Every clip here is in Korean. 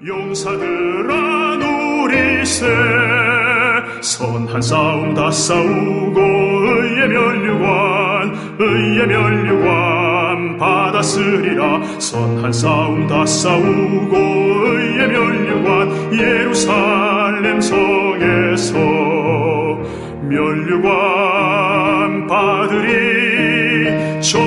용사들아 누리세 선한 싸움 다 싸우고 의의 면류관 받았으리라. 선한 싸움 다 싸우고 의의 면류관 예루살렘 성에서 면류관 받으리. 저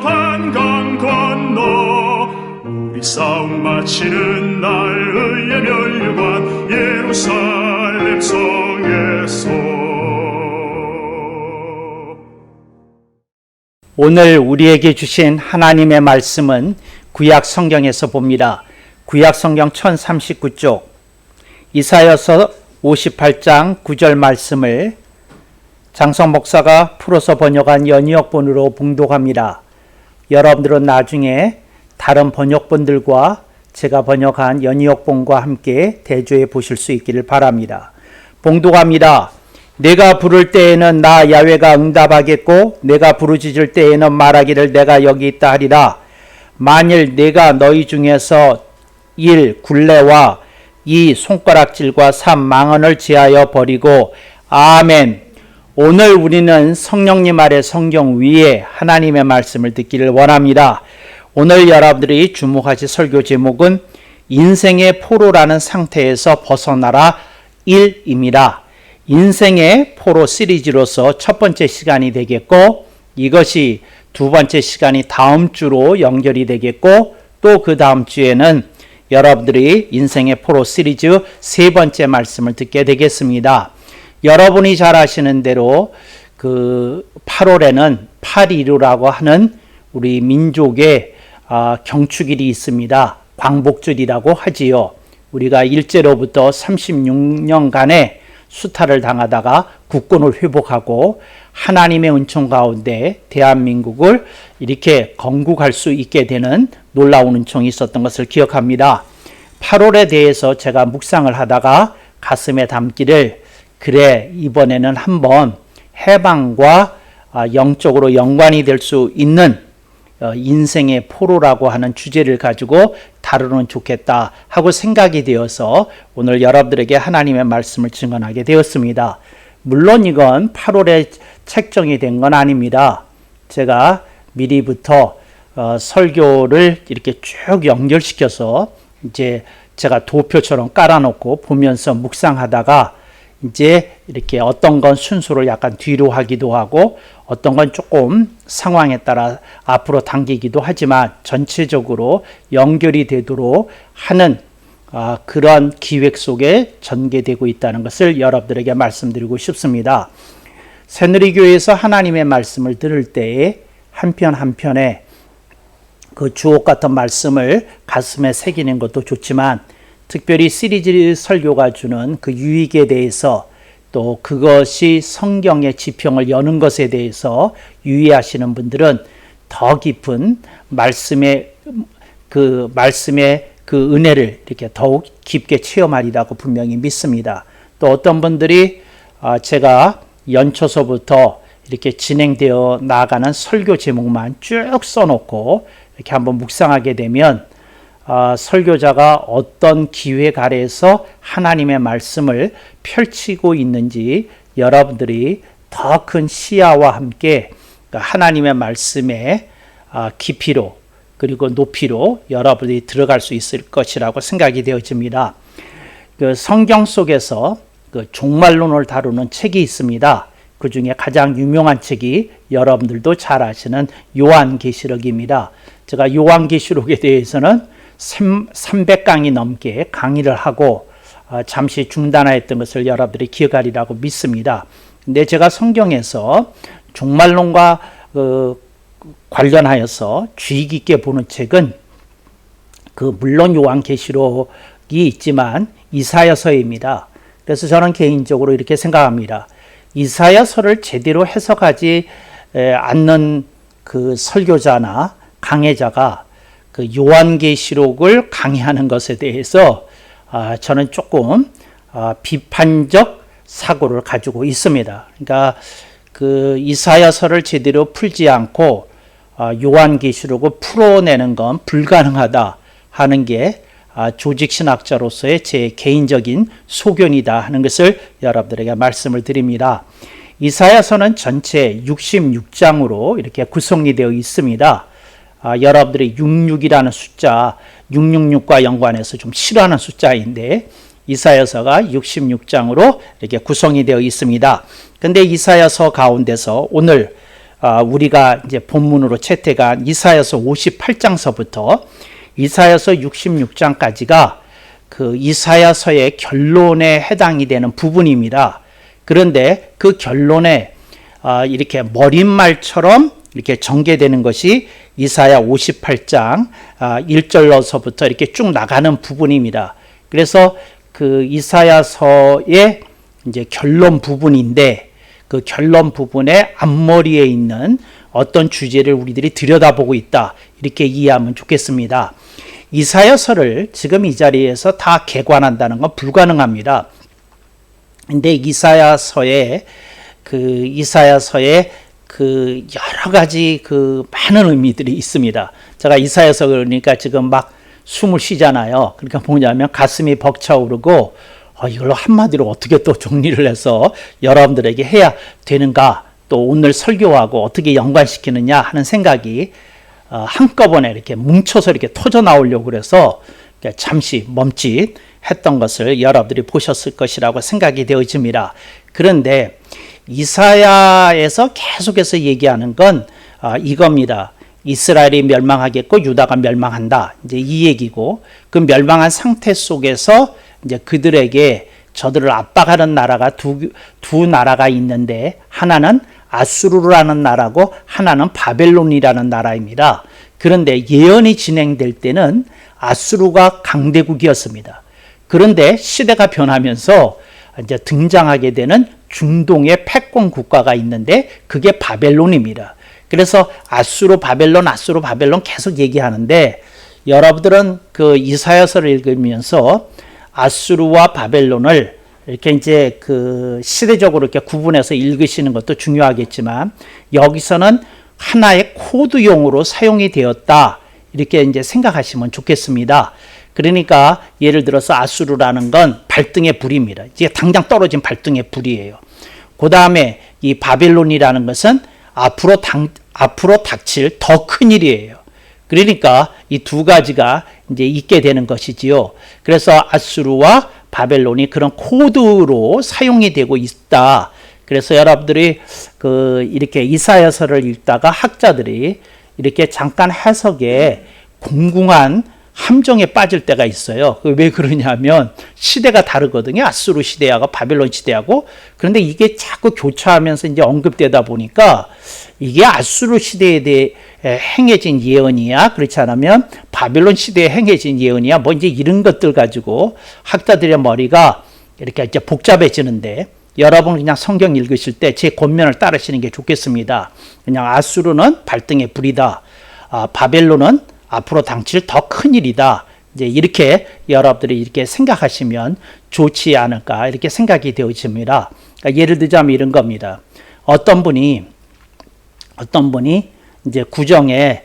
요단강 건너 우리 싸움 마치는 날 의의 면류관 예루살렘 성에서. 오늘 우리에게 주신 하나님의 말씀은 구약 성경에서 봅니다. 구약 성경 1039쪽 이사야서 58장 9절 말씀을 장성 목사가 풀어서 번역한 연이역본으로 봉독합니다. 여러분들은 나중에 다른 번역본들과 제가 번역한 연이역본과 함께 대조해 보실 수 있기를 바랍니다. 봉독합니다. 내가 부를 때에는 나 야훼가 응답하겠고 내가 부르짖을 때에는 말하기를 내가 여기 있다 하리라. 만일 내가 너희 중에서 1. 굴레와 2. 손가락질과 3. 망언을 제하여 버리고. 아멘. 오늘 우리는 성령님 아래 성경 위에 하나님의 말씀을 듣기를 원합니다. 오늘 여러분들이 주목하실 설교 제목은 인생의 포로라는 상태에서 벗어나라 1입니다. 인생의 포로 시리즈로서 첫 번째 시간이 되겠고 이것이 두 번째 시간이 다음 주로 연결이 되겠고 또 그 다음 주에는 여러분들이 인생의 포로 시리즈 세 번째 말씀을 듣게 되겠습니다. 여러분이 잘 아시는 대로 그 8월에는 8.15라고 하는 우리 민족의 경축일이 있습니다. 광복절이라고 하지요. 우리가 일제로부터 36년간의 수탈을 당하다가 국권을 회복하고 하나님의 은총 가운데 대한민국을 이렇게 건국할 수 있게 되는 놀라운 은총이 있었던 것을 기억합니다. 8월에 대해서 제가 묵상을 하다가 가슴에 담기를 그래 이번에는 한번 해방과 영적으로 연관이 될 수 있는 인생의 포로라고 하는 주제를 가지고 다루면 좋겠다 하고 생각이 되어서 오늘 여러분들에게 하나님의 말씀을 증언하게 되었습니다. 물론 이건 8월에 책정이 된 건 아닙니다. 제가 미리부터 설교를 이렇게 쭉 연결시켜서 이제 제가 도표처럼 깔아놓고 보면서 묵상하다가 이제 이렇게 어떤 건 순서를 약간 뒤로 하기도 하고 어떤 건 조금 상황에 따라 앞으로 당기기도 하지만 전체적으로 연결이 되도록 하는 그런 기획 속에 전개되고 있다는 것을 여러분들에게 말씀드리고 싶습니다. 새누리교회에서 하나님의 말씀을 들을 때에 한편 한편에 그 주옥 같은 말씀을 가슴에 새기는 것도 좋지만 특별히 시리즈 설교가 주는 그 유익에 대해서 또 그것이 성경의 지평을 여는 것에 대해서 유의하시는 분들은 더 깊은 말씀의 그 은혜를 이렇게 더욱 깊게 체험하리라고 분명히 믿습니다. 또 어떤 분들이 제가 연초서부터 이렇게 진행되어 나가는 설교 제목만 쭉 써놓고 이렇게 한번 묵상하게 되면 설교자가 어떤 기획 아래에서 하나님의 말씀을 펼치고 있는지 여러분들이 더 큰 시야와 함께 하나님의 말씀의 깊이로 그리고 높이로 여러분들이 들어갈 수 있을 것이라고 생각이 되어집니다. 그 성경 속에서 그 종말론을 다루는 책이 있습니다. 그 중에 가장 유명한 책이 여러분들도 잘 아시는 요한계시록입니다. 제가 요한계시록에 대해서는 300강이 넘게 강의를 하고 잠시 중단하였던 것을 여러분들이 기억하리라고 믿습니다. 근데 제가 성경에서 종말론과 관련하여서 주의 깊게 보는 책은 물론 요한계시록이 있지만 이사야서입니다. 그래서 저는 개인적으로 이렇게 생각합니다. 이사야서를 제대로 해석하지 않는 그 설교자나 강해자가 그 요한계시록을 강의하는 것에 대해서 저는 조금 비판적 사고를 가지고 있습니다. 그러니까 그 이사야서를 제대로 풀지 않고 요한계시록을 풀어내는 건 불가능하다 하는 게 조직 신학자로서의 제 개인적인 소견이다 하는 것을 여러분들에게 말씀을 드립니다. 이사야서는 전체 66장으로 이렇게 구성이 되어 있습니다. 여러분들이 66이라는 숫자, 666과 연관해서 좀 싫어하는 숫자인데 이사야서가 66장으로 이렇게 구성이 되어 있습니다. 근데 이사야서 가운데서 오늘 우리가 이제 본문으로 채택한 이사야서 58장서부터 이사야서 66장까지가 그 이사야서의 결론에 해당이 되는 부분입니다. 그런데 그 결론에 이렇게 머릿말처럼 이렇게 전개되는 것이 이사야 58장 1절로서부터 이렇게 쭉 나가는 부분입니다. 그래서 그 이사야서의 이제 결론 부분인데 그 결론 부분의 앞머리에 있는 어떤 주제를 우리들이 들여다보고 있다. 이렇게 이해하면 좋겠습니다. 이사야서를 지금 이 자리에서 다 개관한다는 건 불가능합니다. 근데 이사야서에 그 여러 가지 그 많은 의미들이 있습니다. 제가 이사야서 그러니까 지금 막 숨을 쉬잖아요. 그러니까 뭐냐면 가슴이 벅차오르고 이걸로 한마디로 어떻게 또 정리를 해서 여러분들에게 해야 되는가, 또 오늘 설교하고 어떻게 연관시키느냐 하는 생각이 한꺼번에 이렇게 뭉쳐서 이렇게 터져 나오려고 그래서 잠시 멈칫했던 것을 여러분들이 보셨을 것이라고 생각이 되어집니다. 그런데 이사야에서 계속해서 얘기하는 건 이겁니다. 이스라엘이 멸망하겠고 유다가 멸망한다. 이제 이 얘기고, 그 멸망한 상태 속에서 이제 그들에게 저들을 압박하는 나라가 두 나라가 있는데 하나는 아수르라는 나라고 하나는 바벨론이라는 나라입니다. 그런데 예언이 진행될 때는 아수르가 강대국이었습니다. 그런데 시대가 변하면서 이제 등장하게 되는 중동의 패권 국가가 있는데 그게 바벨론입니다. 그래서 아수르 바벨론 계속 얘기하는데 여러분들은 그 이사야서를 읽으면서 아수르와 바벨론을 이렇게 이제 그 시대적으로 이렇게 구분해서 읽으시는 것도 중요하겠지만 여기서는 하나의 코드용으로 사용이 되었다. 이렇게 이제 생각하시면 좋겠습니다. 그러니까 예를 들어서 아수르라는 건 발등의 불입니다. 이제 당장 떨어진 발등의 불이에요. 그 다음에 이 바벨론이라는 것은 앞으로 닥칠 더 큰 일이에요. 그러니까 이 두 가지가 이제 있게 되는 것이지요. 그래서 아수르와 바벨론이 그런 코드로 사용이 되고 있다. 그래서 여러분들이 이렇게 이사야서를 읽다가 학자들이 이렇게 잠깐 해석에 공공한 함정에 빠질 때가 있어요. 왜 그러냐면 시대가 다르거든요. 아수르 시대하고 바벨론 시대하고. 그런데 이게 자꾸 교차하면서 이제 언급되다 보니까 이게 아수르 시대에 대해 행해진 예언이야, 그렇지 않으면 바벨론 시대에 행해진 예언이야, 뭐 이제 이런 것들 가지고 학자들의 머리가 이렇게 이제 복잡해지는데, 여러분 그냥 성경 읽으실 때 제 권면을 따르시는 게 좋겠습니다. 그냥 아수르는 발등의 불이다. 바벨론은 앞으로 닥칠 더 큰 일이다. 이제 이렇게 여러분들이 이렇게 생각하시면 좋지 않을까, 이렇게 생각이 되어집니다. 그러니까 예를 들자면 이런 겁니다. 어떤 분이 이제 구정에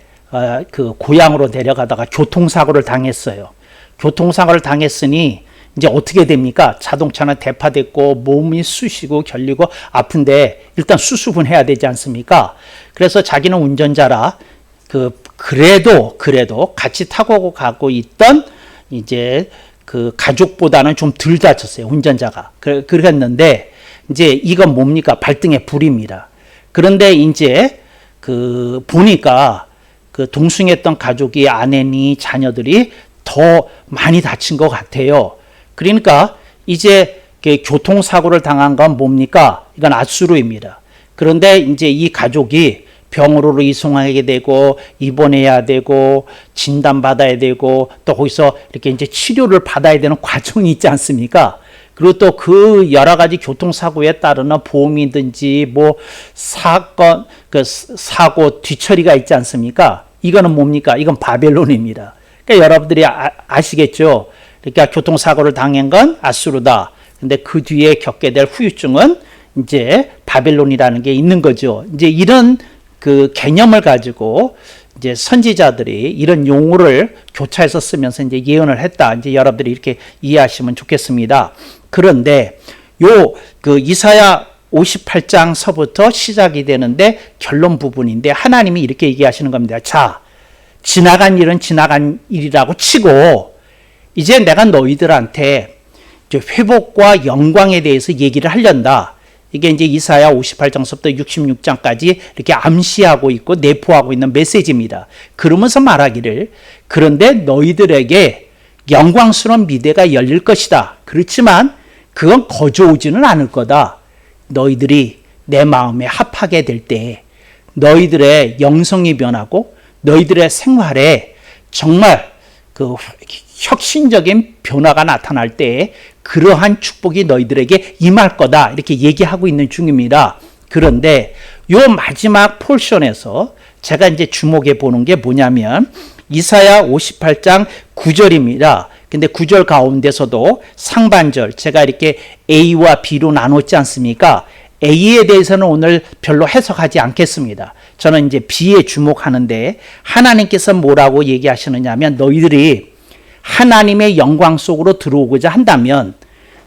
그 고향으로 내려가다가 교통사고를 당했어요. 교통사고를 당했으니 이제 어떻게 됩니까? 자동차는 대파됐고 몸이 쑤시고 결리고 아픈데 일단 수습은 해야 되지 않습니까? 그래서 자기는 운전자라 그래도 같이 타고 가고 있던 이제 그 가족보다는 좀 덜 다쳤어요, 운전자가. 그랬는데 이제 이건 뭡니까? 발등에 불입니다. 그런데 이제 보니까 동승했던 가족이 아내니 자녀들이 더 많이 다친 것 같아요. 그러니까 이제 교통사고를 당한 건 뭡니까? 이건 아수르입니다. 그런데 이제 이 가족이 병으로 이송하게 되고 입원해야 되고 진단받아야 되고 또 거기서 이렇게 이제 치료를 받아야 되는 과정이 있지 않습니까? 그리고 또 그 여러 가지 교통사고에 따르는 보험이든지 뭐 사고 뒤처리가 있지 않습니까? 이거는 뭡니까? 이건 바벨론입니다. 그러니까 여러분들이 아시겠죠? 그러니까 교통사고를 당한 건 아수르다. 근데 그 뒤에 겪게 될 후유증은 이제 바벨론이라는 게 있는 거죠. 이제 이런 그 개념을 가지고 이제 선지자들이 이런 용어를 교차해서 쓰면서 이제 예언을 했다. 이제 여러분들이 이렇게 이해하시면 좋겠습니다. 그런데 그 이사야 58장서부터 시작이 되는데 결론 부분인데 하나님이 이렇게 얘기하시는 겁니다. 자, 지나간 일은 지나간 일이라고 치고 이제 내가 너희들한테 이제 회복과 영광에 대해서 얘기를 하련다. 이게 이제 이사야 58장서부터 66장까지 이렇게 암시하고 있고 내포하고 있는 메시지입니다. 그러면서 말하기를 그런데 너희들에게 영광스러운 미래가 열릴 것이다. 그렇지만 그건 거저 오지는 않을 거다. 너희들이 내 마음에 합하게 될 때 너희들의 영성이 변하고 너희들의 생활에 정말 그 혁신적인 변화가 나타날 때 그러한 축복이 너희들에게 임할 거다. 이렇게 얘기하고 있는 중입니다. 그런데 요 마지막 포션에서 제가 이제 주목해 보는 게 뭐냐면 이사야 58장 9절입니다. 근데 9절 가운데서도 상반절 제가 이렇게 A와 B로 나눴지 않습니까? A에 대해서는 오늘 별로 해석하지 않겠습니다. 저는 이제 B에 주목하는데 하나님께서 뭐라고 얘기하시느냐 하면 너희들이 하나님의 영광 속으로 들어오고자 한다면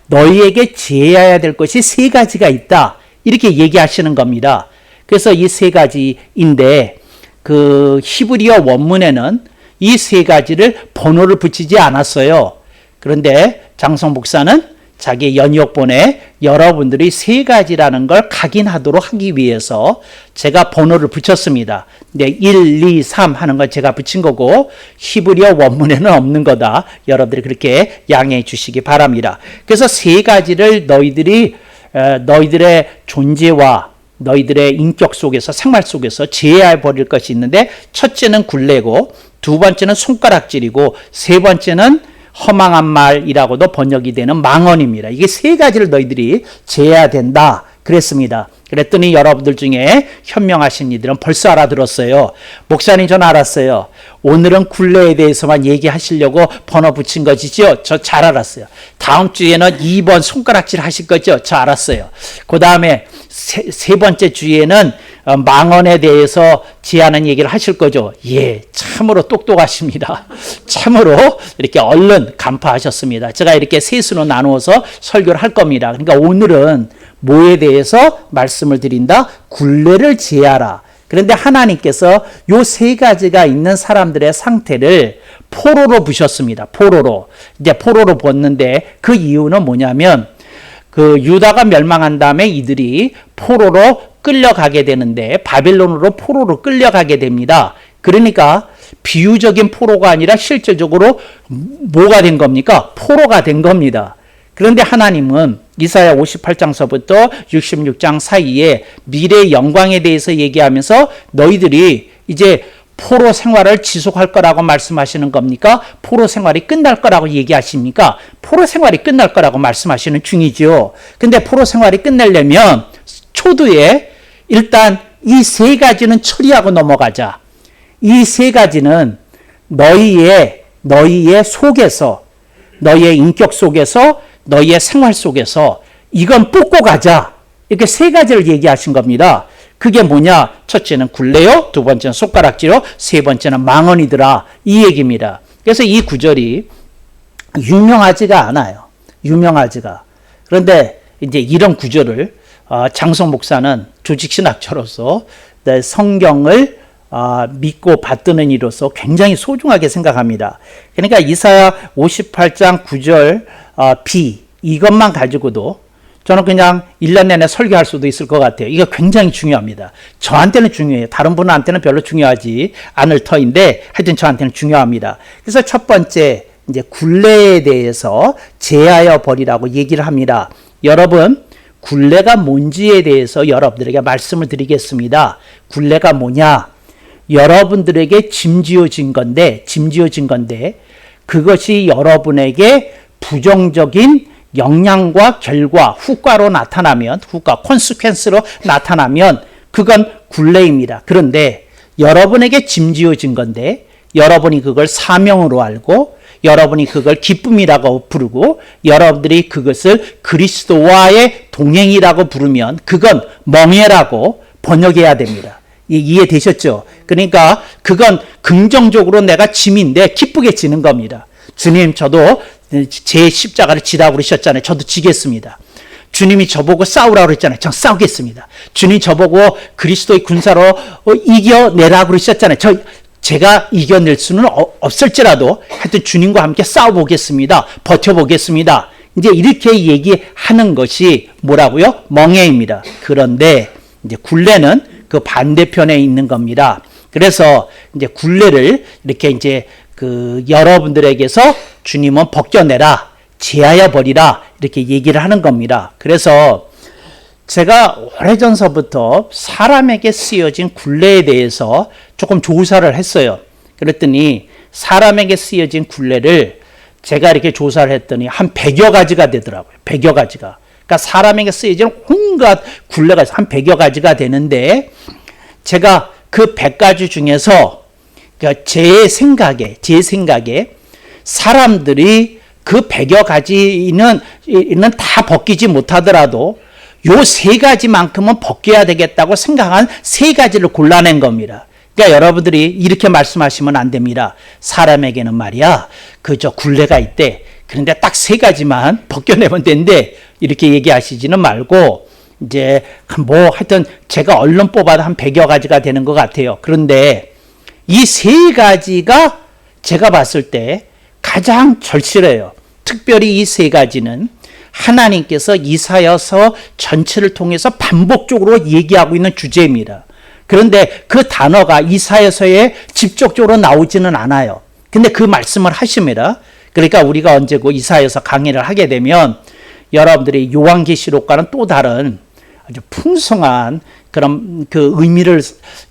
너희에게 제해야 될 것이 세 가지가 있다. 이렇게 얘기하시는 겁니다. 그래서 이 세 가지인데 그 히브리어 원문에는 이 세 가지를 번호를 붙이지 않았어요. 그런데 장성 목사는 자기 연역본에 여러분들이 세 가지라는 걸 각인하도록 하기 위해서 제가 번호를 붙였습니다. 근데 1, 2, 3 하는 걸 제가 붙인 거고 히브리어 원문에는 없는 거다. 여러분들이 그렇게 양해해 주시기 바랍니다. 그래서 세 가지를 너희들의 존재와 너희들의 인격 속에서 생활 속에서 제해해 버릴 것이 있는데 첫째는 굴레고 두 번째는 손가락질이고 세 번째는 허망한 말이라고도 번역이 되는 망언입니다. 이게 세 가지를 너희들이 제해야 된다 그랬습니다. 그랬더니 여러분들 중에 현명하신 이들은 벌써 알아들었어요. 목사님 전 알았어요. 오늘은 굴레에 대해서만 얘기하시려고 번호 붙인 것이죠. 저 잘 알았어요. 다음 주에는 2번 손가락질 하실 거죠. 저 알았어요. 그 다음에 세 번째 주에는 망언에 대해서 제하는 얘기를 하실 거죠. 예, 참으로 똑똑하십니다. 참으로 이렇게 얼른 간파하셨습니다. 제가 이렇게 셋으로 나누어서 설교를 할 겁니다. 그러니까 오늘은 뭐에 대해서 말씀을 드린다? 굴레를 제하라. 그런데 하나님께서 요 세 가지가 있는 사람들의 상태를 포로로 부셨습니다. 포로로. 이제 포로로 부었는데 그 이유는 뭐냐면 그 유다가 멸망한 다음에 이들이 포로로 끌려가게 되는데 바벨론으로 포로로 끌려가게 됩니다. 그러니까 비유적인 포로가 아니라 실질적으로 뭐가 된 겁니까? 포로가 된 겁니다. 그런데 하나님은 이사야 58장서부터 66장 사이에 미래의 영광에 대해서 얘기하면서 너희들이 이제 포로 생활을 지속할 거라고 말씀하시는 겁니까? 포로 생활이 끝날 거라고 얘기하십니까? 포로 생활이 끝날 거라고 말씀하시는 중이죠. 근데 포로 생활이 끝내려면 초두에 일단 이 세 가지는 처리하고 넘어가자. 이 세 가지는 너희의 속에서, 너희의 인격 속에서, 너희의 생활 속에서 이건 뽑고 가자. 이렇게 세 가지를 얘기하신 겁니다. 그게 뭐냐? 첫째는 굴레요, 두 번째는 손가락질요, 세 번째는 망언이더라. 이 얘기입니다. 그래서 이 구절이 유명하지가 않아요. 유명하지가. 그런데 이제 이런 구절을 장성 목사는 조직신학자로서 성경을 믿고 받드는 이로서 굉장히 소중하게 생각합니다. 그러니까 이사야 58장 9절 B 이것만 가지고도 저는 그냥 1년 내내 설교할 수도 있을 것 같아요. 이거 굉장히 중요합니다. 저한테는 중요해요. 다른 분한테는 별로 중요하지 않을 터인데 하여튼 저한테는 중요합니다. 그래서 첫 번째 이제 굴레에 대해서 제하여 버리라고 얘기를 합니다. 여러분 굴레가 뭔지에 대해서 여러분들에게 말씀을 드리겠습니다. 굴레가 뭐냐? 여러분들에게 짐지어진 건데 그것이 여러분에게 부정적인 영향과 결과, 후과로 나타나면, 콘시퀀스로 나타나면 그건 굴레입니다. 그런데 여러분에게 짐지어진 건데 여러분이 그걸 사명으로 알고 여러분이 그걸 기쁨이라고 부르고 여러분들이 그것을 그리스도와의 동행이라고 부르면 그건 멍해라고 번역해야 됩니다. 이해되셨죠? 그러니까 그건 긍정적으로 내가 짐인데 기쁘게 지는 겁니다. 주님, 저도 제 십자가를 지라고 그러셨잖아요. 저도 지겠습니다. 주님이 저보고 싸우라고 그랬잖아요. 전 싸우겠습니다. 주님 저보고 그리스도의 군사로 이겨내라고 그러셨잖아요. 제가 이겨낼 수는 없을지라도 하여튼 주님과 함께 싸워보겠습니다. 버텨보겠습니다. 이제 이렇게 얘기하는 것이 뭐라고요? 멍에입니다. 그런데 이제 굴레는 그 반대편에 있는 겁니다. 그래서 이제 굴레를 이렇게 이제 그 여러분들에게서 주님은 벗겨내라, 제하여 버리라 이렇게 얘기를 하는 겁니다. 그래서 제가 오래전서부터 사람에게 쓰여진 굴레에 대해서 조금 조사를 했어요. 그랬더니 사람에게 쓰여진 굴레를 제가 이렇게 조사를 했더니 한 100여 가지가 되더라고요. 100여 가지가. 그러니까 사람에게 쓰여진 온갖 굴레가 한 100여 가지가 되는데 제가 그 100가지 중에서 그러니까 제 생각에 사람들이 그 100여 가지는 다 벗기지 못하더라도 요 세 가지만큼은 벗겨야 되겠다고 생각한 세 가지를 골라낸 겁니다. 그러니까 여러분들이 이렇게 말씀하시면 안 됩니다. 사람에게는 말이야, 그저 굴레가 있대. 그런데 딱 세 가지만 벗겨내면 된대. 이렇게 얘기하시지는 말고, 이제 하여튼 제가 얼른 뽑아도 한 100여 가지가 되는 것 같아요. 그런데 이 세 가지가 제가 봤을 때 가장 절실해요. 특별히 이 세 가지는 하나님께서 이사야서 전체를 통해서 반복적으로 얘기하고 있는 주제입니다. 그런데 그 단어가 이사야서에 직접적으로 나오지는 않아요. 근데 그 말씀을 하십니다. 그러니까 우리가 언제고 이사야서 강의를 하게 되면 여러분들이 요한계시록과는 또 다른 아주 풍성한 그런 그 의미를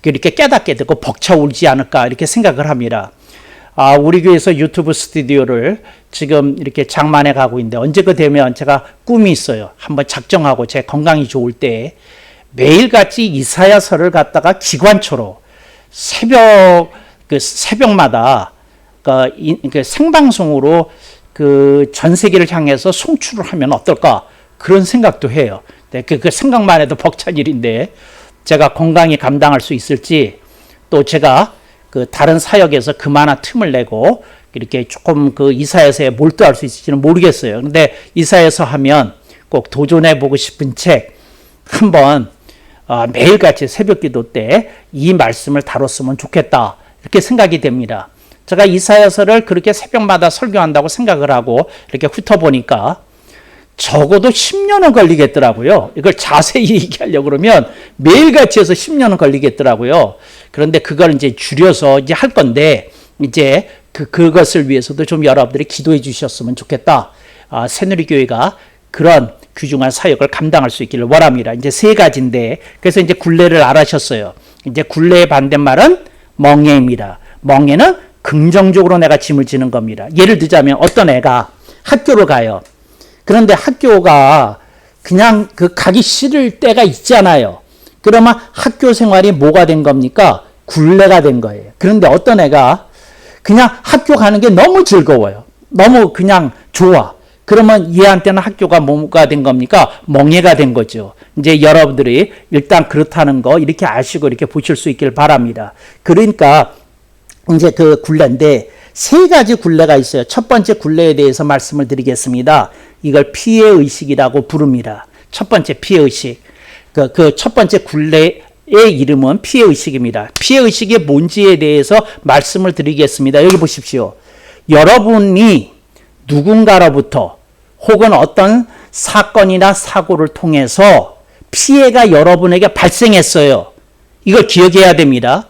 이렇게 깨닫게 되고 벅차오르지 않을까 이렇게 생각을 합니다. 우리 교회에서 유튜브 스튜디오를 지금 이렇게 장만해 가고 있는데 언제가 되면 제가 꿈이 있어요. 한번 작정하고 제 건강이 좋을 때 매일같이 이사야서를 갖다가 기관초로 새벽마다 그 생방송으로 그 전 세계를 향해서 송출을 하면 어떨까 그런 생각도 해요. 그 생각만 해도 벅찬 일인데 제가 건강히 감당할 수 있을지 또 제가 그 다른 사역에서 그만한 틈을 내고 이렇게 조금 그 이사야서에 몰두할 수 있을지는 모르겠어요. 근데 이사야서 하면 꼭 도전해 보고 싶은 책 한번 매일같이 새벽기도 때 이 말씀을 다뤘으면 좋겠다 이렇게 생각이 됩니다. 제가 이사야서를 그렇게 새벽마다 설교한다고 생각을 하고 이렇게 훑어보니까 적어도 10년은 걸리겠더라고요. 이걸 자세히 얘기하려고 그러면 매일같이 해서 10년은 걸리겠더라고요. 그런데 그걸 이제 줄여서 이제 할 건데 이제 그것을 위해서도 좀 여러분들이 기도해 주셨으면 좋겠다. 새누리교회가 그런 귀중한 사역을 감당할 수 있기를 원합니다. 이제 세 가지인데 그래서 이제 굴레를 알아셨어요. 이제 굴레의 반대말은 멍에입니다. 멍에는 긍정적으로 내가 짐을 지는 겁니다. 예를 들자면 어떤 애가 학교를 가요. 그런데 학교가 그냥 가기 싫을 때가 있잖아요. 그러면 학교 생활이 뭐가 된 겁니까? 굴레가 된 거예요. 그런데 어떤 애가 그냥 학교 가는 게 너무 즐거워요. 너무 그냥 좋아. 그러면 얘한테는 학교가 뭐가 된 겁니까? 멍해가 된 거죠. 이제 여러분들이 일단 그렇다는 거 이렇게 아시고 이렇게 보실 수 있길 바랍니다. 그러니까 이제 그 굴레인데 세 가지 굴레가 있어요. 첫 번째 굴레에 대해서 말씀을 드리겠습니다. 이걸 피해의식이라고 부릅니다. 첫 번째 피해의식. 그 첫 번째 굴레의 이름은 피해의식입니다. 피해의식이 뭔지에 대해서 말씀을 드리겠습니다. 여기 보십시오. 여러분이 누군가로부터 혹은 어떤 사건이나 사고를 통해서 피해가 여러분에게 발생했어요. 이걸 기억해야 됩니다.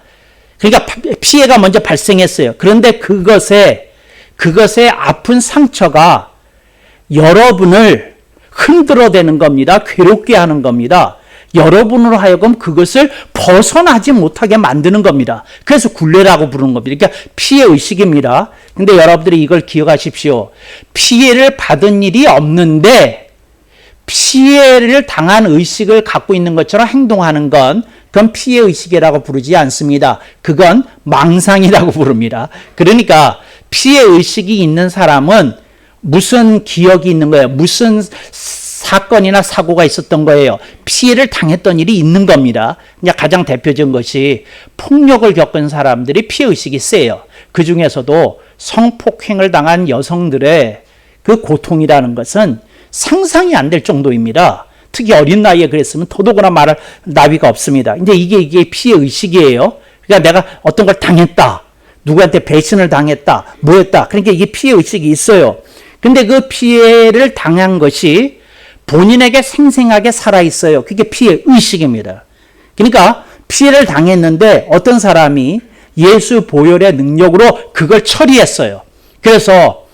그러니까 피해가 먼저 발생했어요. 그런데 그것의 아픈 상처가 여러분을 흔들어대는 겁니다. 괴롭게 하는 겁니다. 여러분으로 하여금 그것을 벗어나지 못하게 만드는 겁니다. 그래서 굴레라고 부르는 겁니다. 그러니까 피해의식입니다. 근데 여러분들이 이걸 기억하십시오. 피해를 받은 일이 없는데 피해를 당한 의식을 갖고 있는 것처럼 행동하는 건 그건 피해의식이라고 부르지 않습니다. 그건 망상이라고 부릅니다. 그러니까 피해의식이 있는 사람은 무슨 기억이 있는 거예요? 무슨 사건이나 사고가 있었던 거예요. 피해를 당했던 일이 있는 겁니다. 이제 가장 대표적인 것이 폭력을 겪은 사람들이 피해의식이 세요. 그 중에서도 성폭행을 당한 여성들의 그 고통이라는 것은 상상이 안 될 정도입니다. 특히 어린 나이에 그랬으면 더더구나 말할 나위가 없습니다. 이제 이게 피해의식이에요. 그러니까 내가 어떤 걸 당했다. 누구한테 배신을 당했다. 뭐했다. 그러니까 이게 피해의식이 있어요. 근데 그 피해를 당한 것이 본인에게 생생하게 살아있어요. 그게 피해의식입니다. 그러니까 피해를 당했는데 어떤 사람이 예수 보혈의 능력으로 그걸 처리했어요. 그래서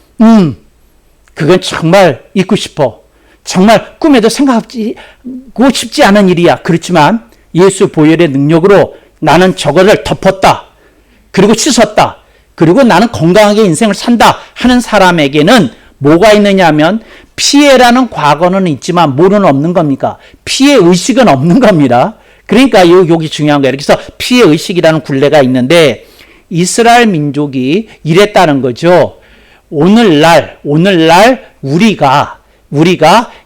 그건 정말 잊고 싶어. 정말 꿈에도 생각하고 싶지 않은 일이야. 그렇지만 예수 보혈의 능력으로 나는 저거를 덮었다. 그리고 씻었다. 그리고 나는 건강하게 인생을 산다 하는 사람에게는 뭐가 있느냐 하면 피해라는 과거는 있지만 뭐는 없는 겁니까? 피해의식은 없는 겁니다. 그러니까 여기 중요한 거예요. 그래서 피해의식이라는 굴레가 있는데 이스라엘 민족이 이랬다는 거죠. 오늘날 우리가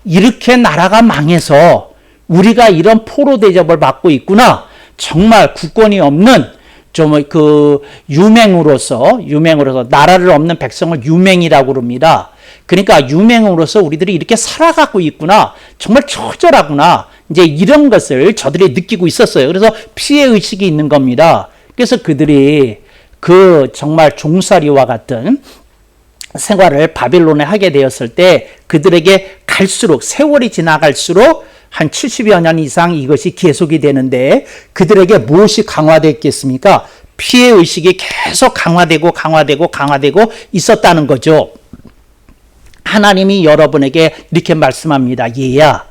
이렇게 나라가 망해서 우리가 이런 포로 대접을 받고 있구나. 정말 국권이 없는 유맹으로서 나라를 없는 백성을 유맹이라고 그럽니다. 그러니까 유맹으로서 우리들이 이렇게 살아가고 있구나. 정말 처절하구나. 이제 이런 것을 저들이 느끼고 있었어요. 그래서 피해의식이 있는 겁니다. 그래서 그들이 그 정말 종살이와 같은 생활을 바벨론에 하게 되었을 때 그들에게 갈수록 세월이 지나갈수록 한 70여 년 이상 이것이 계속이 되는데 그들에게 무엇이 강화됐겠습니까? 피해의식이 계속 강화되고 있었다는 거죠. 하나님이 여러분에게 이렇게 말씀합니다. 얘야,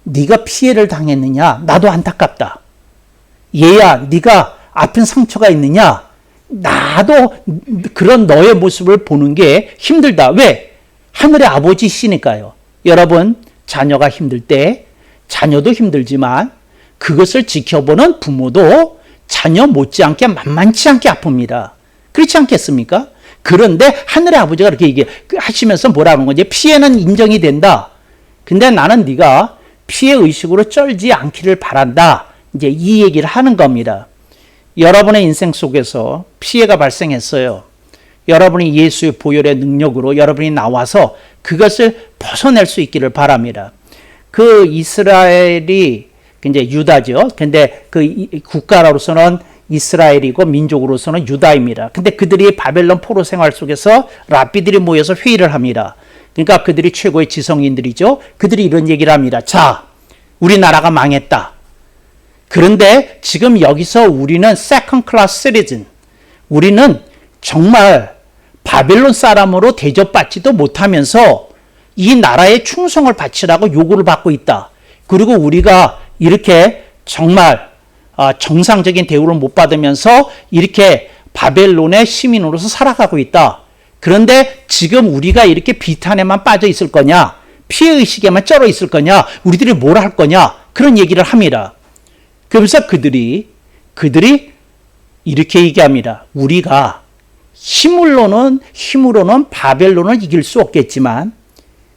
네가 피해를 당했느냐? 나도 안타깝다. 얘야, 네가 아픈 상처가 있느냐? 나도 그런 너의 모습을 보는 게 힘들다. 왜? 하늘의 아버지시니까요. 여러분, 자녀가 힘들 때 자녀도 힘들지만 그것을 지켜보는 부모도 자녀 못지않게 만만치 않게 아픕니다. 그렇지 않겠습니까? 그런데 하늘의 아버지가 그렇게 하시면서 뭐라는 거지? 피해는 인정이 된다. 근데 나는 네가 피해의식으로 쩔지 않기를 바란다. 이제 이 얘기를 하는 겁니다. 여러분의 인생 속에서 피해가 발생했어요. 여러분이 예수의 보혈의 능력으로 여러분이 나와서 그것을 벗어낼 수 있기를 바랍니다. 그 이스라엘이 이제 유다죠. 근데 그 국가로서는 이스라엘이고 민족으로서는 유다입니다. 근데 그들이 바벨론 포로 생활 속에서 랍비들이 모여서 회의를 합니다. 그러니까 그들이 최고의 지성인들이죠. 그들이 이런 얘기를 합니다. 자, 우리나라가 망했다. 그런데 지금 여기서 우리는 second class citizen. 우리는 정말 바벨론 사람으로 대접받지도 못하면서 이 나라에 충성을 바치라고 요구를 받고 있다. 그리고 우리가 이렇게 정말 정상적인 대우를 못 받으면서 이렇게 바벨론의 시민으로서 살아가고 있다. 그런데 지금 우리가 이렇게 비탄에만 빠져 있을 거냐? 피해의식에만 쩔어 있을 거냐? 우리들이 뭘 할 거냐? 그런 얘기를 합니다. 그러면서 그들이 이렇게 얘기합니다. 우리가 힘으로는 바벨론을 이길 수 없겠지만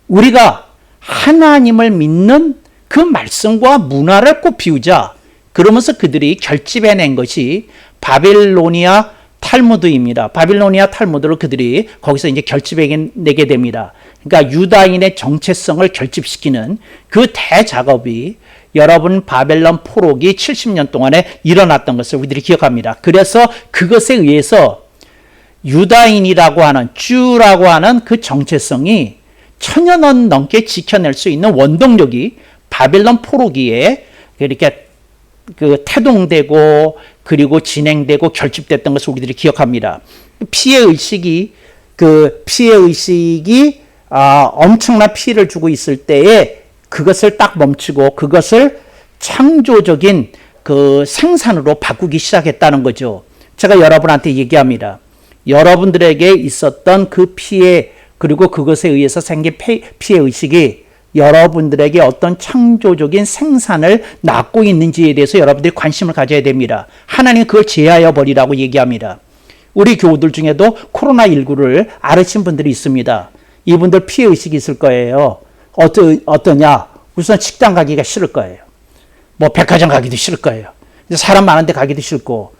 우리가 하나님을 믿는 그 말씀과 문화를 꼭 비우자. 그러면서 그들이 결집해낸 것이 바빌로니아 탈무드입니다. 바빌로니아 탈무드를 그들이 거기서 이제 결집해내게 됩니다. 그러니까 유다인의 정체성을 결집시키는 그 대작업이 여러분 바벨론 포로기 70년 동안에 일어났던 것을 우리들이 기억합니다. 그래서 그것에 의해서 유다인이라고 하는 주라고 하는 그 정체성이 1000여 년 넘게 지켜낼 수 있는 원동력이 바벨론 포로기에 이렇게 태동되고 그리고 진행되고 결집됐던 것을 우리들이 기억합니다. 피해의식이 엄청난 피해를 주고 있을 때에 그것을 딱 멈추고 그것을 창조적인 그 생산으로 바꾸기 시작했다는 거죠. 제가 여러분한테 얘기합니다. 여러분들에게 있었던 그 피해 그리고 그것에 의해서 생긴 피해의식이 여러분들에게 어떤 창조적인 생산을 낳고 있는지에 대해서 여러분들이 관심을 가져야 됩니다. 하나님은 그걸 제하여 버리라고 얘기합니다. 우리 교우들 중에도 코로나19를 앓으신 분들이 있습니다. 이분들 피해의식이 있을 거예요. 어떠냐? 우선 식당 가기가 싫을 거예요. 뭐 백화점 가기도 싫을 거예요. 사람 많은 데 가기도 싫고,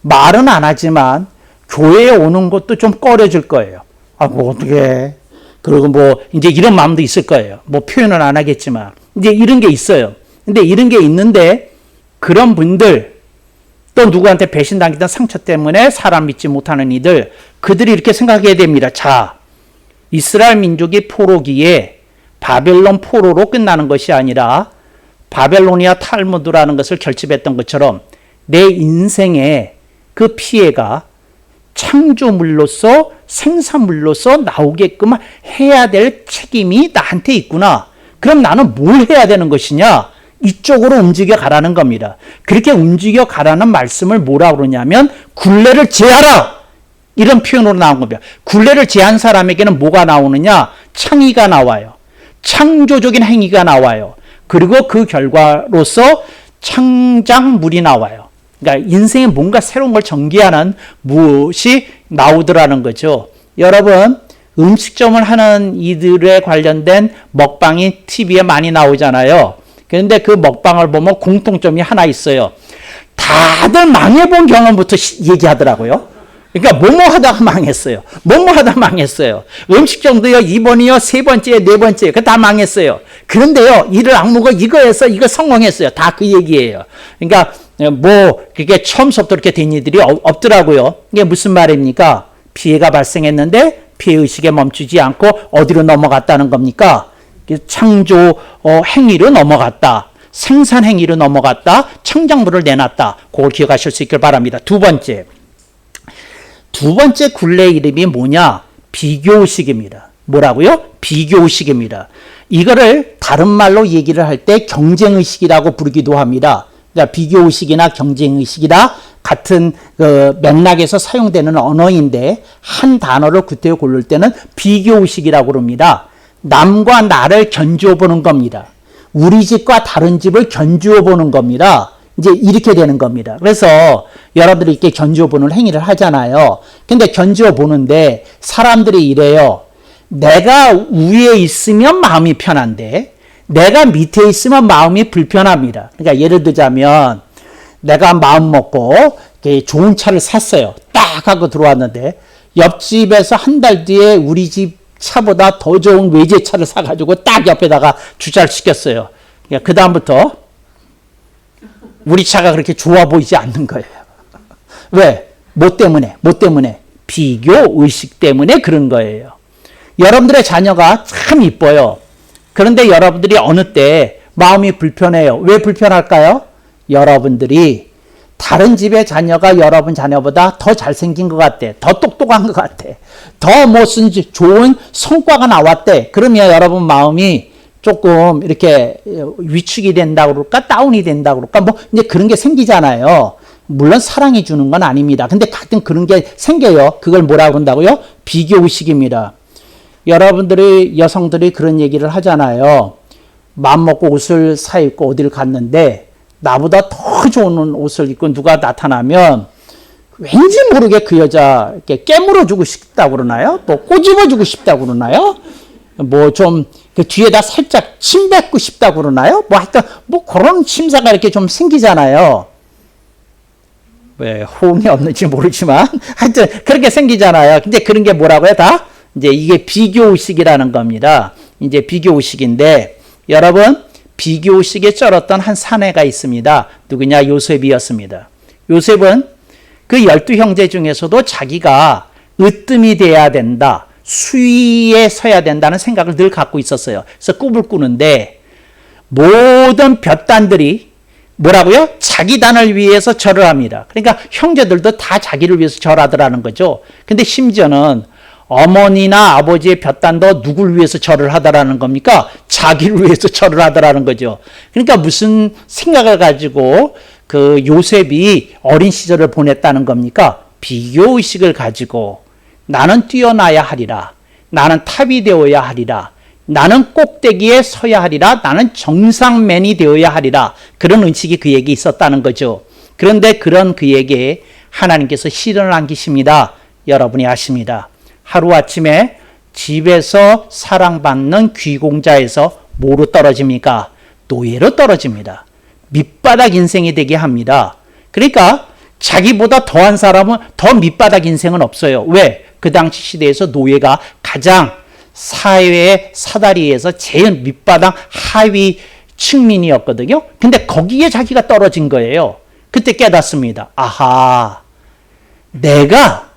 말은 안 하지만 교회에 오는 것도 좀 꺼려질 거예요. 아, 뭐 어떡해. 그리고 뭐 이제 이런 마음도 있을 거예요. 뭐 표현은 안 하겠지만 이제 이런 게 있어요. 근데 이런 게 있는데 그런 분들, 또 누구한테 배신당했던 상처 때문에 사람 믿지 못하는 이들, 그들이 이렇게 생각해야 됩니다. 자, 이스라엘 민족이 포로기에 바벨론 포로로 끝나는 것이 아니라 바벨로니아 탈무드라는 것을 결집했던 것처럼 내 인생에 그 피해가 창조물로서 생산물로서 나오게끔 해야 될 책임이 나한테 있구나. 그럼 나는 뭘 해야 되는 것이냐? 이쪽으로 움직여 가라는 겁니다. 그렇게 움직여 가라는 말씀을 뭐라고 그러냐면 굴레를 제하라! 이런 표현으로 나온 겁니다. 굴레를 제한 사람에게는 뭐가 나오느냐? 창의가 나와요. 창조적인 행위가 나와요. 그리고 그 결과로서 창작물이 나와요. 그러니까 인생에 뭔가 새로운 걸 전개하는 무엇이 나오더라는 거죠. 여러분, 음식점을 하는 이들에 관련된 먹방이 TV에 많이 나오잖아요. 그런데 그 먹방을 보면 공통점이 하나 있어요. 다들 망해본 경험부터 얘기하더라고요. 그러니까 뭐뭐 하다가 망했어요. 뭐뭐 하다가 망했어요. 음식점도요, 2번이요, 3번째, 4번째, 그 다 망했어요. 그런데요, 이를 악무가 이거 해서 이거 성공했어요. 다 그 얘기예요. 그러니까 뭐 그게 처음부터 이렇게 된 일들이 없더라고요. 이게 무슨 말입니까? 피해가 발생했는데 피해 의식에 멈추지 않고 어디로 넘어갔다는 겁니까? 창조 행위로 넘어갔다. 생산 행위로 넘어갔다. 창작물을 내놨다. 그걸 기억하실 수 있길 바랍니다. 두 번째 굴레 이름이 뭐냐? 비교의식입니다. 뭐라고요? 비교의식입니다. 이거를 다른 말로 얘기를 할 때 경쟁의식이라고 부르기도 합니다. 그러니까 비교의식이나 경쟁의식이라 같은 맥락에서 사용되는 언어인데 한 단어를 구태여 고를 때는 비교의식이라고 그럽니다. 남과 나를 견주어 보는 겁니다. 우리 집과 다른 집을 견주어 보는 겁니다. 이제 이렇게 되는 겁니다. 그래서 여러분들이 이렇게 견주어 보는 행위를 하잖아요. 근데 견주어 보는데 사람들이 이래요. 내가 위에 있으면 마음이 편한데 내가 밑에 있으면 마음이 불편합니다. 그러니까 예를 들자면 내가 마음 먹고 좋은 차를 샀어요. 딱 하고 들어왔는데 옆집에서 한 달 뒤에 우리 집 차보다 더 좋은 외제차를 사가지고 딱 옆에다가 주차를 시켰어요. 그러니까 그 다음부터 우리 차가 그렇게 좋아 보이지 않는 거예요. 왜? 뭐 때문에? 비교 의식 때문에 그런 거예요. 여러분들의 자녀가 참 이뻐요. 그런데 여러분들이 어느 때 마음이 불편해요. 왜 불편할까요? 여러분들이 다른 집의 자녀가 여러분 자녀보다 더 잘생긴 것 같대. 더 똑똑한 것 같아. 더 무슨 좋은 성과가 나왔대. 그러면 여러분 마음이 조금 이렇게 위축이 된다고 그럴까? 다운이 된다고 그럴까? 뭐 이제 그런 게 생기잖아요. 물론 사랑해 주는 건 아닙니다. 근데 가끔 그런 게 생겨요. 그걸 뭐라고 한다고요? 비교의식입니다. 여러분들이 여성들이 그런 얘기를 하잖아요. 마음 먹고 옷을 사 입고 어디를 갔는데 나보다 더 좋은 옷을 입고 누가 나타나면 왠지 모르게 그 여자 이렇게 깨물어 주고 싶다고 그러나요? 또 꼬집어 주고 싶다고 그러나요? 뭐 좀 그 뒤에다 살짝 침 뱉고 싶다고 그러나요? 뭐 하여튼 뭐 그런 심사가 이렇게 좀 생기잖아요. 왜 호응이 없는지 모르지만 하여튼 그렇게 생기잖아요. 근데 그런 게 뭐라고요? 다 이제 이게 비교의식이라는 겁니다. 이제 비교의식인데 여러분 비교의식에 쩔었던 한 사내가 있습니다. 누구냐? 요셉이었습니다. 요셉은 그 12형제 중에서도 자기가 으뜸이 돼야 된다. 수위에 서야 된다는 생각을 늘 갖고 있었어요. 그래서 꿈을 꾸는데 모든 볕단들이 뭐라고요? 자기 단을 위해서 절을 합니다. 그러니까 형제들도 다 자기를 위해서 절하더라는 거죠. 근데 심지어는 어머니나 아버지의 볕단도 누굴 위해서 절을 하더라는 겁니까? 자기를 위해서 절을 하더라는 거죠. 그러니까 무슨 생각을 가지고 그 요셉이 어린 시절을 보냈다는 겁니까? 비교의식을 가지고 나는 뛰어나야 하리라. 나는 탑이 되어야 하리라. 나는 꼭대기에 서야 하리라. 나는 정상맨이 되어야 하리라. 그런 의식이 그에게 있었다는 거죠. 그런데 그런 그에게 하나님께서 시련을 안기십니다. 여러분이 아십니다. 하루아침에 집에서 사랑받는 귀공자에서 뭐로 떨어집니까? 노예로 떨어집니다. 밑바닥 인생이 되게 합니다. 그러니까 자기보다 더한 사람은 더 밑바닥 인생은 없어요. 왜? 그 당시 시대에서 노예가 가장 사회의 사다리에서 제일 밑바닥 하위 측면이었거든요. 근데 거기에 자기가 떨어진 거예요. 그때 깨닫습니다. 아하, 내가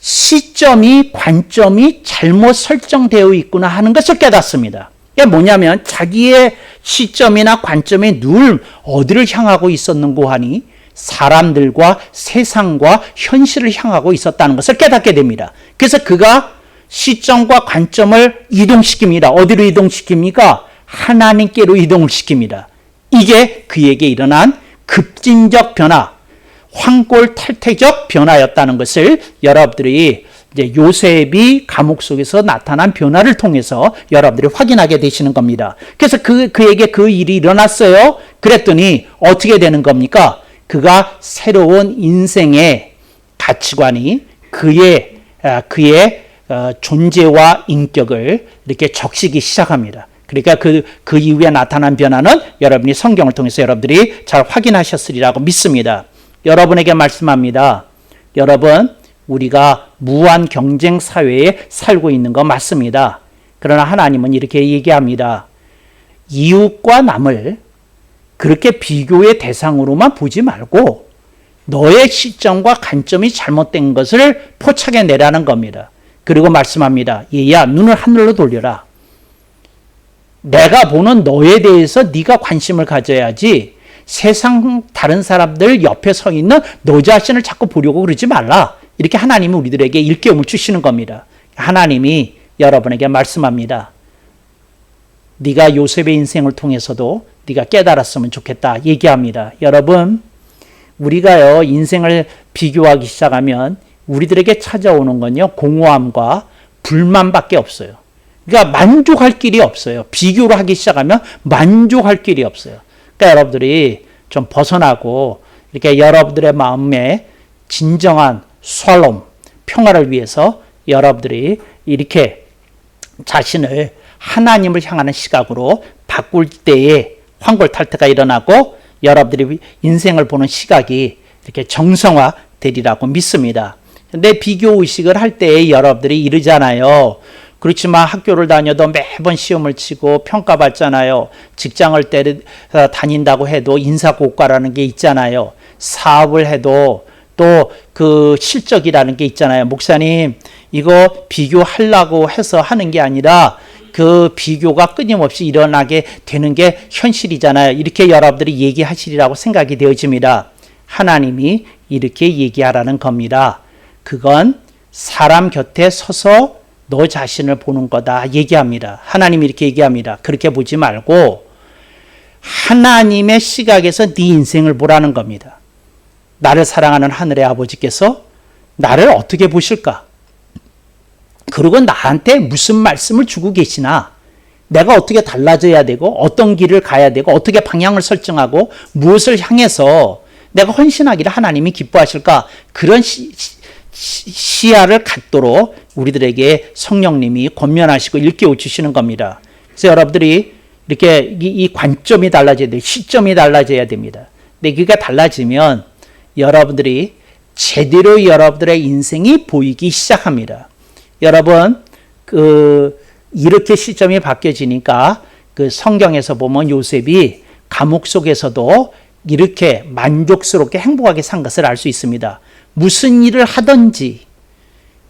시점이, 관점이 잘못 설정되어 있구나 하는 것을 깨닫습니다. 이게 뭐냐면 자기의 시점이나 관점이 늘 어디를 향하고 있었는고 하니 사람들과 세상과 현실을 향하고 있었다는 것을 깨닫게 됩니다. 그래서 그가 시점과 관점을 이동시킵니다. 어디로 이동시킵니까? 하나님께로 이동을 시킵니다. 이게 그에게 일어난 급진적 변화, 황골탈퇴적 변화였다는 것을 여러분들이 이제 요셉이 감옥 속에서 나타난 변화를 통해서 여러분들이 확인하게 되시는 겁니다. 그래서 그에게 그 일이 일어났어요. 그랬더니 어떻게 되는 겁니까? 그가 새로운 인생의 가치관이 그의 존재와 인격을 이렇게 적시기 시작합니다. 그러니까 그 이후에 나타난 변화는 여러분이 성경을 통해서 여러분들이 잘 확인하셨으리라고 믿습니다. 여러분에게 말씀합니다. 여러분, 우리가 무한 경쟁 사회에 살고 있는 거 맞습니다. 그러나 하나님은 이렇게 얘기합니다. 이웃과 남을 그렇게 비교의 대상으로만 보지 말고 너의 시점과 관점이 잘못된 것을 포착해 내라는 겁니다. 그리고 말씀합니다. 얘야, 눈을 하늘로 돌려라. 내가 보는 너에 대해서 네가 관심을 가져야지 세상 다른 사람들 옆에 서 있는 너 자신을 자꾸 보려고 그러지 말라. 이렇게 하나님이 우리들에게 일깨움을 주시는 겁니다. 하나님이 여러분에게 말씀합니다. 네가 요셉의 인생을 통해서도 네가 깨달았으면 좋겠다 얘기합니다. 여러분, 우리가요 인생을 비교하기 시작하면 우리들에게 찾아오는 건요 공허함과 불만밖에 없어요. 그러니까 만족할 길이 없어요. 비교를 하기 시작하면 만족할 길이 없어요. 그러니까 여러분들이 좀 벗어나고 이렇게 여러분들의 마음에 진정한 샬롬, 평화를 위해서 여러분들이 이렇게 자신을 하나님을 향하는 시각으로 바꿀 때에 황골탈퇴가 일어나고 여러분들이 인생을 보는 시각이 이렇게 정성화되리라고 믿습니다. 근데 비교 의식을 할 때에 여러분들이 이러잖아요. 그렇지만 학교를 다녀도 매번 시험을 치고 평가받잖아요. 직장을 다닌다고 해도 인사고과라는 게 있잖아요. 사업을 해도 또 그 실적이라는 게 있잖아요. 목사님, 이거 비교하려고 해서 하는 게 아니라 그 비교가 끊임없이 일어나게 되는 게 현실이잖아요. 이렇게 여러분들이 얘기하시리라고 생각이 되어집니다. 하나님이 이렇게 얘기하라는 겁니다. 그건 사람 곁에 서서 너 자신을 보는 거다 얘기합니다. 하나님이 이렇게 얘기합니다. 그렇게 보지 말고 하나님의 시각에서 네 인생을 보라는 겁니다. 나를 사랑하는 하늘의 아버지께서 나를 어떻게 보실까? 그리고 나한테 무슨 말씀을 주고 계시나? 내가 어떻게 달라져야 되고 어떤 길을 가야 되고 어떻게 방향을 설정하고 무엇을 향해서 내가 헌신하기를 하나님이 기뻐하실까? 그런 시야를 갖도록 우리들에게 성령님이 권면하시고 일깨워 주시는 겁니다. 그래서 여러분들이 이렇게 이 관점이 달라져야 돼요. 시점이 달라져야 됩니다. 근데 그게 달라지면 여러분들이 제대로 여러분들의 인생이 보이기 시작합니다. 여러분, 이렇게 시점이 바뀌어지니까 그 성경에서 보면 요셉이 감옥 속에서도 이렇게 만족스럽게 행복하게 산 것을 알 수 있습니다. 무슨 일을 하든지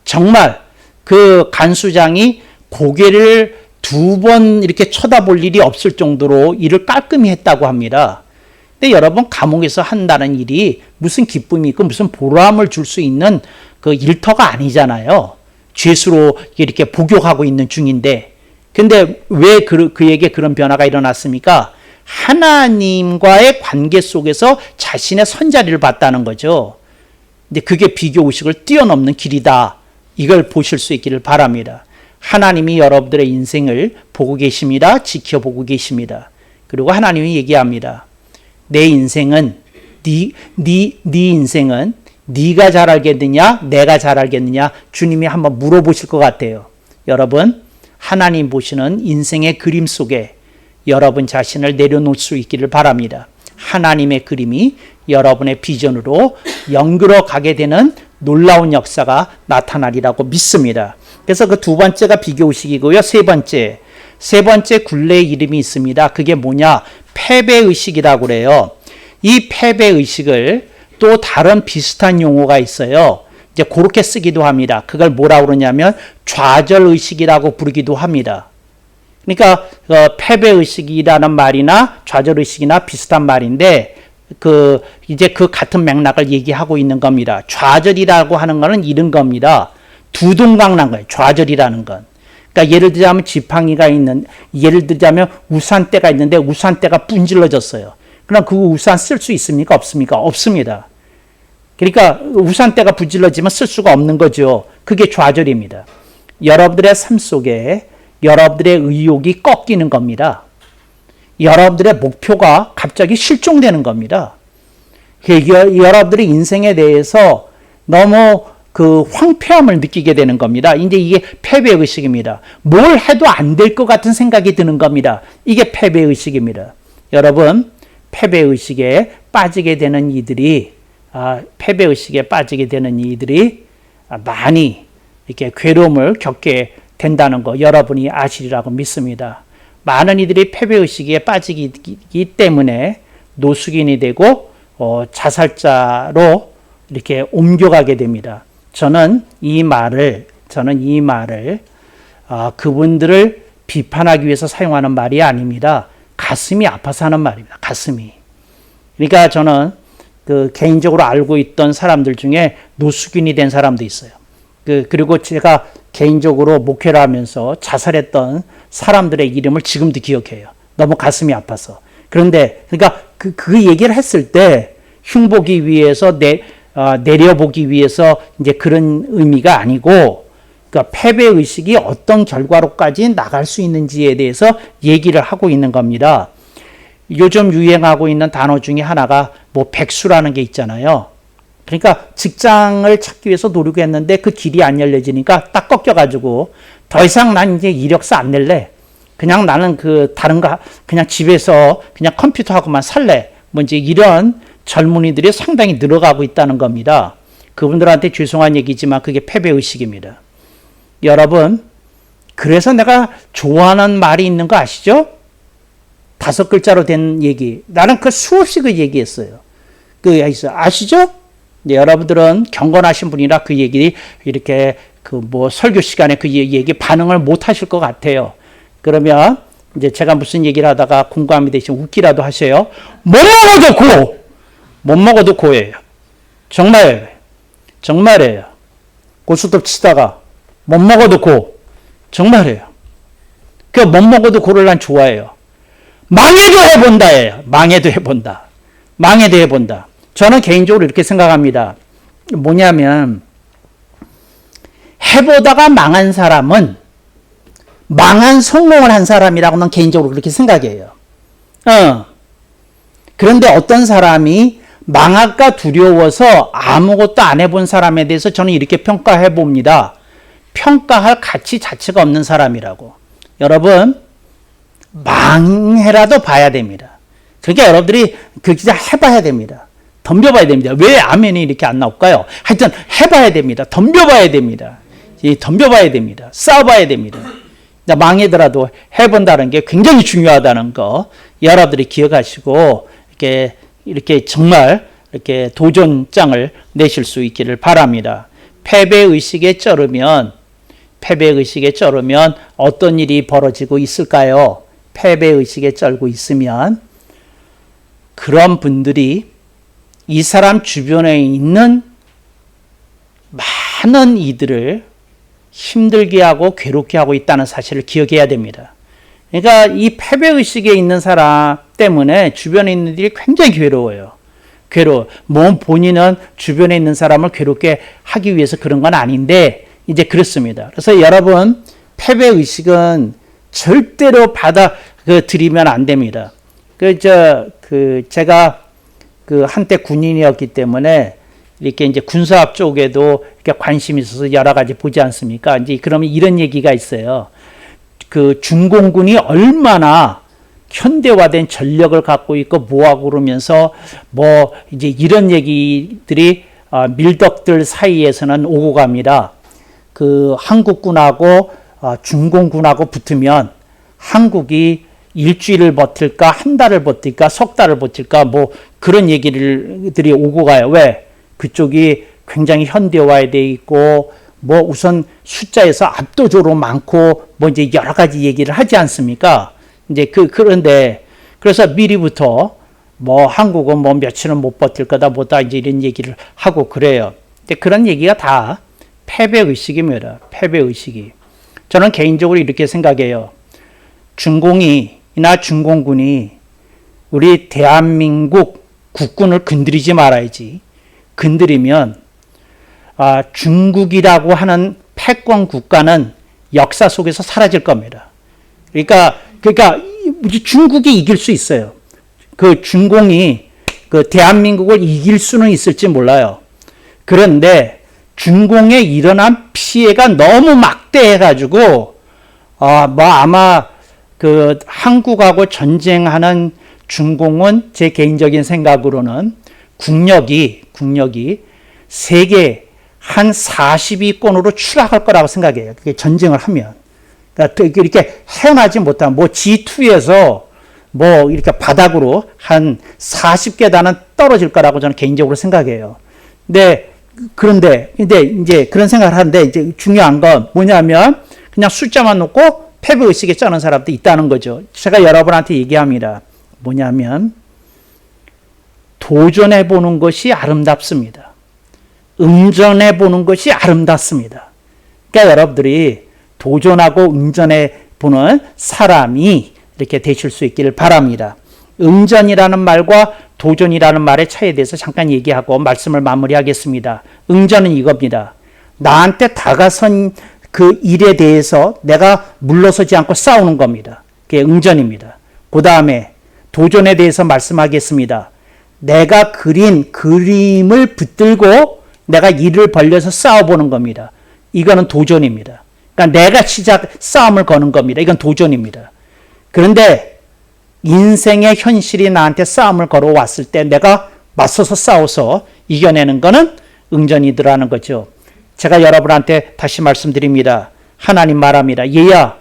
정말 그 간수장이 고개를 2번 이렇게 쳐다볼 일이 없을 정도로 일을 깔끔히 했다고 합니다. 근데 여러분, 감옥에서 한다는 일이 무슨 기쁨이 있고 무슨 보람을 줄 수 있는 그 일터가 아니잖아요. 죄수로 이렇게 복역하고 있는 중인데, 근데 왜 그에게 그런 변화가 일어났습니까? 하나님과의 관계 속에서 자신의 선자리를 봤다는 거죠. 근데 그게 비교 의식을 뛰어넘는 길이다. 이걸 보실 수 있기를 바랍니다. 하나님이 여러분들의 인생을 보고 계십니다. 지켜보고 계십니다. 그리고 하나님이 얘기합니다. 내 인생은 네 인생은 네가 잘 알겠느냐, 내가 잘 알겠느냐, 주님이 한번 물어보실 것 같아요. 여러분, 하나님 보시는 인생의 그림 속에 여러분 자신을 내려놓을 수 있기를 바랍니다. 하나님의 그림이 여러분의 비전으로 연결어 가게 되는 놀라운 역사가 나타나리라고 믿습니다. 그래서 그 두 번째가 비교의식이고요. 세 번째 굴레의 이름이 있습니다. 그게 뭐냐? 패배의식이라고 그래요. 이 패배의식을 또 다른 비슷한 용어가 있어요. 이제 그렇게 쓰기도 합니다. 그걸 뭐라고 그러냐면 좌절의식이라고 부르기도 합니다. 그러니까 패배의식이라는 말이나 좌절의식이나 비슷한 말인데 이제 그 같은 맥락을 얘기하고 있는 겁니다. 좌절이라고 하는 거는 이런 겁니다. 두 동강 난 거예요. 좌절이라는 건. 그러니까 예를 들자면 예를 들자면 우산대가 있는데 우산대가 분질러졌어요. 그럼 그 우산 쓸 수 있습니까? 없습니까? 없습니다. 그러니까 우산대가 분질러지면 쓸 수가 없는 거죠. 그게 좌절입니다. 여러분들의 삶 속에 여러분들의 의욕이 꺾이는 겁니다. 여러분들의 목표가 갑자기 실종되는 겁니다. 여러분들의 인생에 대해서 너무 그 황폐함을 느끼게 되는 겁니다. 이제 이게 패배의식입니다. 뭘 해도 안 될 것 같은 생각이 드는 겁니다. 이게 패배의식입니다. 여러분, 패배의식에 빠지게 되는 이들이 많이 이렇게 괴로움을 겪게 된다는 거 여러분이 아시리라고 믿습니다. 많은 이들이 패배의식에 빠지기 때문에 노숙인이 되고 자살자로 이렇게 옮겨가게 됩니다. 저는 이 말을 그분들을 비판하기 위해서 사용하는 말이 아닙니다. 가슴이 아파서 하는 말입니다. 가슴이. 그러니까 저는 개인적으로 알고 있던 사람들 중에 노숙인이 된 사람도 있어요. 그리고 제가 개인적으로 목회를 하면서 자살했던 사람들의 이름을 지금도 기억해요. 너무 가슴이 아파서. 그런데 그러니까 그 얘기를 했을 때 흉보기 위해서 내려보기 위해서 이제 그런 의미가 아니고, 그러니까 패배의식이 어떤 결과로까지 나갈 수 있는지에 대해서 얘기를 하고 있는 겁니다. 요즘 유행하고 있는 단어 중에 하나가 백수라는 게 있잖아요. 그러니까 직장을 찾기 위해서 노력했는데 그 길이 안 열려지니까 딱 꺾여가지고 더 이상 난 이제 이력서 안 낼래. 그냥 나는 다른 거 그냥 집에서 그냥 컴퓨터하고만 살래. 이제 이런 젊은이들이 상당히 늘어가고 있다는 겁니다. 그분들한테 죄송한 얘기지만 그게 패배의식입니다. 여러분, 그래서 내가 좋아하는 말이 있는 거 아시죠? 5글자로 된 얘기. 나는 수없이 얘기했어요. 아시죠? 여러분들은 경건하신 분이라 그 얘기 이렇게 설교 시간에 그 얘기 반응을 못 하실 것 같아요. 그러면 이제 제가 무슨 얘기를 하다가 공감이 되시면 웃기라도 하세요. 못 먹어도 고예요. 정말이에요. 고스톱 치다가 못 먹어도 고. 정말이에요. 못 먹어도 고를 난 좋아해요. 망해도 해본다예요. 망해도 해본다. 저는 개인적으로 이렇게 생각합니다. 뭐냐면 해보다가 망한 사람은 망한 성공을 한 사람이라고는 개인적으로 그렇게 생각해요. 그런데 어떤 사람이 망할까 두려워서 아무것도 안 해본 사람에 대해서 저는 이렇게 평가해 봅니다. 평가할 가치 자체가 없는 사람이라고. 여러분, 망해라도 봐야 됩니다. 그러니까 여러분들이 진짜 해봐야 됩니다. 덤벼봐야 됩니다. 왜 아멘이 이렇게 안 나올까요? 하여튼 해봐야 됩니다. 덤벼봐야 됩니다. 싸워봐야 됩니다. 망해더라도 해본다는 게 굉장히 중요하다는 거 여러분들이 기억하시고 이렇게 정말 이렇게 도전장을 내실 수 있기를 바랍니다. 패배의식에 쩔으면 어떤 일이 벌어지고 있을까요? 패배의식에 쩔고 있으면 그런 분들이 이 사람 주변에 있는 많은 이들을 힘들게 하고 괴롭게 하고 있다는 사실을 기억해야 됩니다. 그러니까 이 패배의식에 있는 사람 때문에 주변에 있는 이들이 굉장히 괴로워요. 본인은 주변에 있는 사람을 괴롭게 하기 위해서 그런 건 아닌데 이제 그렇습니다. 그래서 여러분, 패배의식은 절대로 받아들이면 안 됩니다. 제가 한때 군인이었기 때문에 이렇게 이제 군사학 쪽에도 이렇게 관심이 있어서 여러 가지 보지 않습니까? 이제 그러면 이런 얘기가 있어요. 그 중공군이 얼마나 현대화된 전력을 갖고 있고 뭐하고 그러면서 뭐 이제 이런 얘기들이 밀덕들 사이에서는 오고 갑니다. 그 한국군하고 중공군하고 붙으면 한국이 일주일을 버틸까 한 달을 버틸까 석 달을 버틸까 뭐 그런 얘기들이 오고 가요. 왜? 그쪽이 굉장히 현대화돼 있고 뭐 우선 숫자에서 압도적으로 많고 뭐 이제 여러 가지 얘기를 하지 않습니까? 이제 그런데 그래서 미리부터 뭐 한국은 뭐 며칠은 못 버틸 거다 뭐다 이제 이런 얘기를 하고 그래요. 근데 그런 얘기가 다 패배 의식입니다. 패배 의식이. 저는 개인적으로 이렇게 생각해요. 중공이나 중공군이 우리 대한민국 국군을 건드리지 말아야지. 건드리면 중국이라고 하는 패권 국가는 역사 속에서 사라질 겁니다. 그러니까 중국이 이길 수 있어요. 그 중공이 그 대한민국을 이길 수는 있을지 몰라요. 그런데 중공에 일어난 피해가 너무 막대해가지고 뭐 아마 그 한국하고 전쟁하는 중공은 제 개인적인 생각으로는 국력이 세계 한 40위권으로 추락할 거라고 생각해요. 그게 전쟁을 하면. 그러니까 이렇게 헤어나지 못한, 뭐 G2에서 뭐 이렇게 바닥으로 한 40계단은 떨어질 거라고 저는 개인적으로 생각해요. 그런데 이제 그런 생각을 하는데 이제 중요한 건 뭐냐면 그냥 숫자만 놓고 패배의식에 짜는 사람도 있다는 거죠. 제가 여러분한테 얘기합니다. 뭐냐면 도전해 보는 것이 아름답습니다. 응전해 보는 것이 아름답습니다. 그러니까 여러분들이 도전하고 응전해 보는 사람이 이렇게 되실 수 있기를 바랍니다. 응전이라는 말과 도전이라는 말의 차이에 대해서 잠깐 얘기하고 말씀을 마무리하겠습니다. 응전은 이겁니다. 나한테 다가선 그 일에 대해서 내가 물러서지 않고 싸우는 겁니다. 그게 응전입니다. 그 다음에 도전에 대해서 말씀하겠습니다. 내가 그린 그림을 붙들고 내가 이를 벌려서 싸워보는 겁니다. 이거는 도전입니다. 그러니까 내가 싸움을 거는 겁니다. 이건 도전입니다. 그런데 인생의 현실이 나한테 싸움을 걸어왔을 때 내가 맞서서 싸워서 이겨내는 거는 응전이더라는 거죠. 제가 여러분한테 다시 말씀드립니다. 하나님 말합니다. 얘야,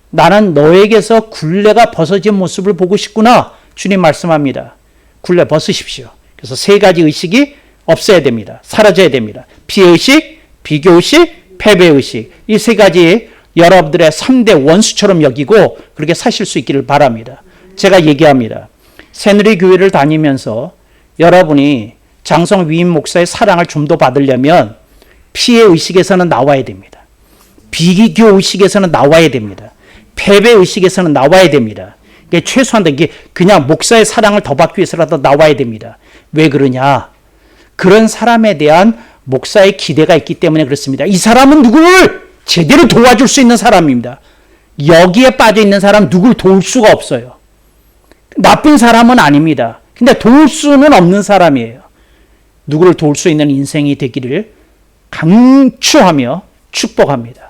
나는 너에게서 굴레가 벗어진 모습을 보고 싶구나. 주님 말씀합니다. 굴레 벗으십시오. 그래서 세 가지 의식이 없어야 됩니다. 사라져야 됩니다. 피해의식, 비교의식, 패배의식. 이 세 가지 여러분들의 3대 원수처럼 여기고 그렇게 사실 수 있기를 바랍니다. 제가 얘기합니다. 새누리교회를 다니면서 여러분이 장성 위임 목사의 사랑을 좀 더 받으려면 피해의식에서는 나와야 됩니다. 비교의식에서는 나와야 됩니다. 패배의식에서는 나와야 됩니다. 최소한 이게 그냥 목사의 사랑을 더 받기 위해서라도 나와야 됩니다. 왜 그러냐? 그런 사람에 대한 목사의 기대가 있기 때문에 그렇습니다. 이 사람은 누구를 제대로 도와줄 수 있는 사람입니다. 여기에 빠져 있는 사람 누구를 도울 수가 없어요. 나쁜 사람은 아닙니다. 근데 도울 수는 없는 사람이에요. 누구를 도울 수 있는 인생이 되기를 강추하며 축복합니다.